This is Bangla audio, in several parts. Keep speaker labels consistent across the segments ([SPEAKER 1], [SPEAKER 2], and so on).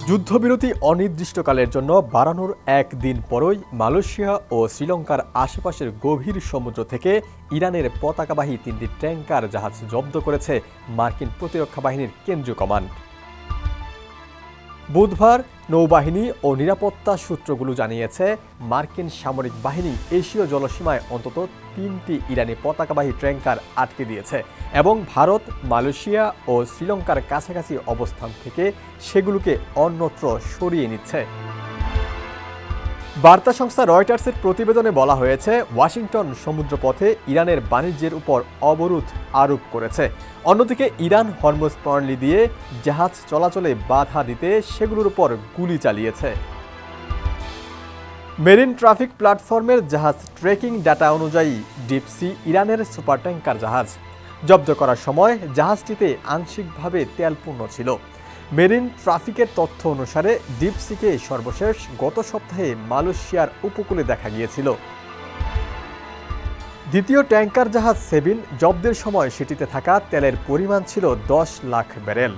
[SPEAKER 1] যুদ্ধবিরতি অনির্দিষ্টকালের জন্য বাড়ানোর একদিন পরই মালয়েশিয়া ও শ্রীলঙ্কার আশেপাশের গভীর সমুদ্র থেকে ইরানের পতাকাবাহী 3টি ট্যাঙ্কার জাহাজ জব্দ করেছে মার্কিন প্রতিরক্ষা বাহিনীর কেন্দ্রীয় কমান্ড। বুধবার নৌবাহিনী ও নিরাপত্তা সূত্রগুলো জানিয়েছে, মার্কিন সামরিক বাহিনী এশীয় জলসীমায় অন্তত 3টি ইরানি পতাকাবাহী ট্যাঙ্কার আটকে দিয়েছে এবং ভারত, মালয়েশিয়া ও শ্রীলঙ্কার কাছাকাছি অবস্থান থেকে সেগুলোকে অন্যত্র সরিয়ে নিচ্ছে। বার্তা সংস্থা রয়টার্সের প্রতিবেদনে বলা হয়েছে, ওয়াশিংটন সমুদ্রপথে ইরানের বাণিজ্যের উপর অবরোধ আরোপ করেছে। অন্যদিকে ইরান হরমুজ প্রণালী দিয়ে জাহাজ চলাচলে বাধা দিতে সেগুলোর উপর গুলি চালিয়েছে। মেরিন ট্রাফিক প্ল্যাটফর্মের জাহাজ ট্রেকিং ডাটা অনুযায়ী ডিপসি ইরানের সুপার ট্যাঙ্কার জাহাজ। জব্দ করার সময় জাহাজটিতে আংশিকভাবে তেলপূর্ণ ছিল। মেরিন ট্রাফিকের তথ্য অনুসারে ডিপসিকে সর্বশেষ গত সপ্তাহে মালয়েশিয়ার উপকূলে দেখা গিয়েছিল। দ্বিতীয় ট্যাঙ্কার জাহাজ সেবিন জব্দের সময় সেটিতে থাকা তেলের পরিমাণ ছিল 10 লাখ ব্যারেল।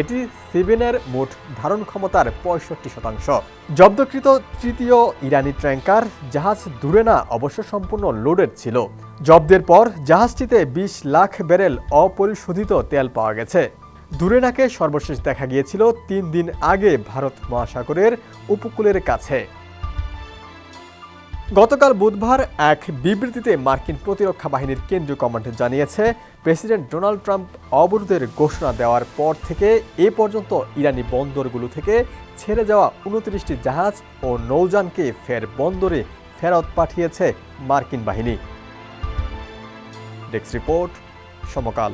[SPEAKER 1] এটি সেবিনের মোট ধারণ ক্ষমতার 65%। জব্দকৃত তৃতীয় ইরানি ট্যাঙ্কার জাহাজ দুরেনা অবশ্য সম্পূর্ণ লোডেড ছিল। জব্দের পর জাহাজটিতে 20 লাখ ব্যারেল অপরিশোধিত তেল পাওয়া গেছে। দুরেনাকে সর্বশেষ দেখা গিয়েছিল 3 দিন আগে ভারত মহাসাগরের উপকূলের কাছে। গতকাল বুধবার এক বিবৃতিতে মার্কিন প্রতিরক্ষা বাহিনীর কেন্দ্রীয় কমান্ড জানিয়েছে, প্রেসিডেন্ট ডোনাল্ড ট্রাম্প অবরোধের ঘোষণা দেওয়ার পর থেকে এ পর্যন্ত ইরানি বন্দরগুলো থেকে ছেড়ে যাওয়া 29টি জাহাজ ও নৌযানকে বন্দরে ফেরত পাঠিয়েছে মার্কিন বাহিনী। ডেস্ক রিপোর্ট, সমকাল।